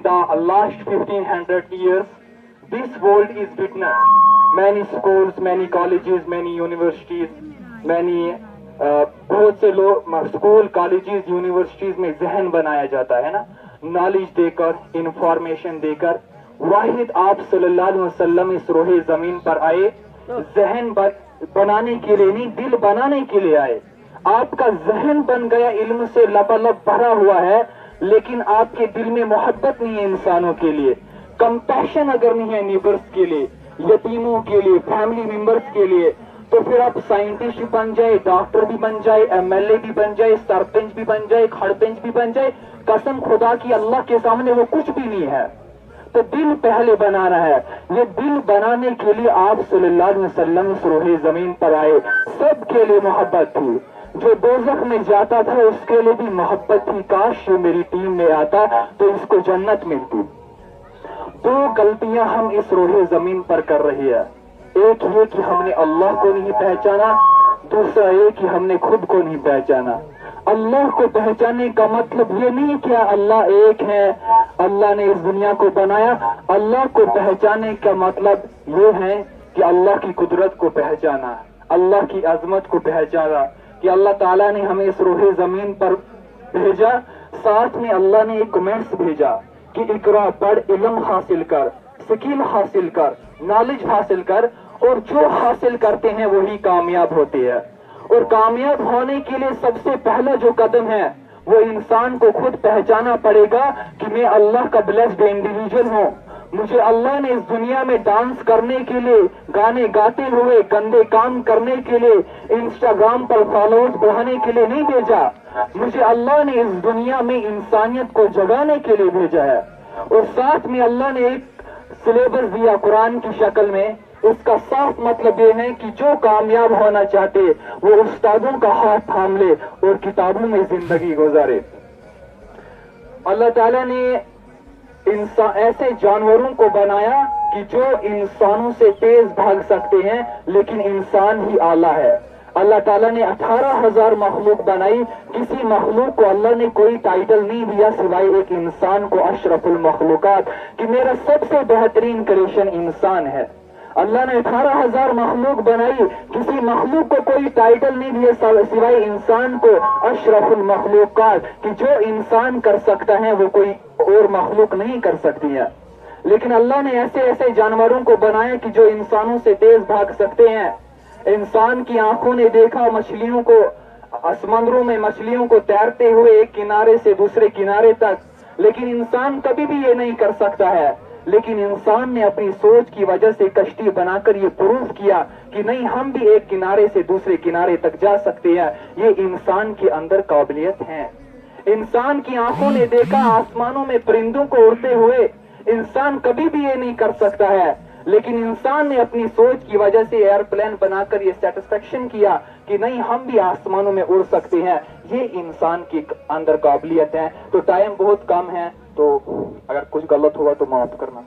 the last 1500 years, this world is witnessed. Many schools, many colleges, many universities, many بہت سے لوگ school colleges universities میں ذہن بنایا جاتا ہے نا، نالج دے کر، انفارمیشن دے کر. واحد آپ صلی اللہ علیہ وسلم اس روح زمین پر آئے ذہن بنانے کے لیے نہیں، دل بنانے کے لیے آئے. آپ کا ذہن بن گیا، علم سے لبالب بھرا ہوا ہے، لیکن آپ کے دل میں محبت نہیں ہے انسانوں کے لیے، کمپیشن اگر نہیں ہے نیبرس کے لیے، یتیموں کے لیے، فیملی ممبرس کے لیے، تو پھر آپ سائنٹسٹ بھی بن جائے، ڈاکٹر بھی بن جائے، ایم ایل اے بھی بن جائے، سرپنچ بھی بن جائے، کھڑ پنچ بھی بن جائے، قسم خدا کی اللہ کے سامنے وہ کچھ بھی نہیں ہے. تو دل پہلے بنانا ہے. یہ دل بنانے کے لیے آپ صلی اللہ علیہ وسلم اس روح زمین پر آئے. سب کے لیے محبت تھی. جو دوزخ میں جاتا تھا اس کے لیے بھی محبت تھی، کاش یہ میری ٹیم میں آتا تو اس کو جنت ملتی. دو غلطیاں ہم اس روح زمین پر کر رہی ہے. ایک یہ کہ ہم نے اللہ کو نہیں پہچانا، دوسرا یہ کہ ہم نے خود کو نہیں پہچانا. اللہ کو پہچاننے کا مطلب یہ نہیں کہ اللہ ایک ہے، اللہ نے اس دنیا کو بنایا. اللہ کو پہچاننے کا مطلب یہ ہے کہ اللہ کی قدرت کو پہچانا، اللہ کی عظمت کو پہچانا کہ اللہ تعالیٰ نے ہمیں اس روح زمین پر بھیجا. ساتھ میں اللہ نے ایک کمنٹس بھیجا کہ اقرا، پڑھ، علم حاصل کر، سکل حاصل کر، نالج حاصل کر، اور جو حاصل کرتے ہیں وہی کامیاب ہوتے ہیں. اور کامیاب ہونے کے لیے سب سے پہلا جو قدم ہے وہ انسان کو خود پہچانا پڑے گا کہ میں اللہ کا بلیسڈ انڈیویجول ہوں. مجھے اللہ نے اس دنیا میں ڈانس کرنے کے لیے، گانے گاتے ہوئے، گندے کام کرنے کے لیے، انسٹاگرام پر فالوورز بڑھانے کے لیے نہیں بھیجا. مجھے اللہ نے اس دنیا میں انسانیت کو جگانے کے لیے بھیجا ہے. اور ساتھ میں اللہ نے ایک سلیبس دیا قرآن کی شکل میں. اس کا صاف مطلب یہ ہے کہ جو کامیاب ہونا چاہتے وہ استادوں کا ہاتھ تھام لے اور کتابوں میں زندگی گزارے. اللہ تعالیٰ نے ایسے جانوروں کو بنایا کہ جو انسانوں سے تیز بھاگ سکتے ہیں، لیکن انسان ہی اعلیٰ ہے. اللہ تعالیٰ نے 18,000 مخلوق بنائی. کسی مخلوق کو اللہ نے کوئی ٹائٹل نہیں دیا سوائے ایک انسان کو اشرف المخلوقات، کہ میرا سب سے بہترین کریشن انسان ہے. اللہ نے 18,000 مخلوق بنائی، کسی مخلوق کو کوئی ٹائٹل نہیں دیا سوائے انسان کو اشرف المخلوقات، کہ جو انسان کر سکتا ہے وہ کوئی اور مخلوق نہیں کر سکتی ہے. لیکن اللہ نے ایسے ایسے جانوروں کو بنایا کہ جو انسانوں سے تیز بھاگ سکتے ہیں. انسان کی آنکھوں نے دیکھا مچھلیوں کو، سمندروں میں مچھلیوں کو تیرتے ہوئے ایک کنارے سے دوسرے کنارے تک، لیکن انسان کبھی بھی یہ نہیں کر سکتا ہے. لیکن انسان نے اپنی سوچ کی وجہ سے کشتی بنا کر یہ پروف کیا کہ نہیں، ہم بھی ایک کنارے سے دوسرے کنارے تک جا سکتے ہیں. یہ انسان کے اندر قابلیت ہے. انسان کی آنکھوں نے دیکھا آسمانوں میں پرندوں کو اڑتے ہوئے. انسان کبھی بھی یہ نہیں کر سکتا ہے، لیکن انسان نے اپنی سوچ کی وجہ سے ایئر پلین بنا کر یہ سیٹسفیکشن کیا کہ نہیں، ہم بھی آسمانوں میں اڑ سکتے ہیں. یہ انسان کے اندر قابلیت ہے. تو ٹائم بہت کم ہے، تو اگر کچھ غلط ہوا تو معاف کرنا.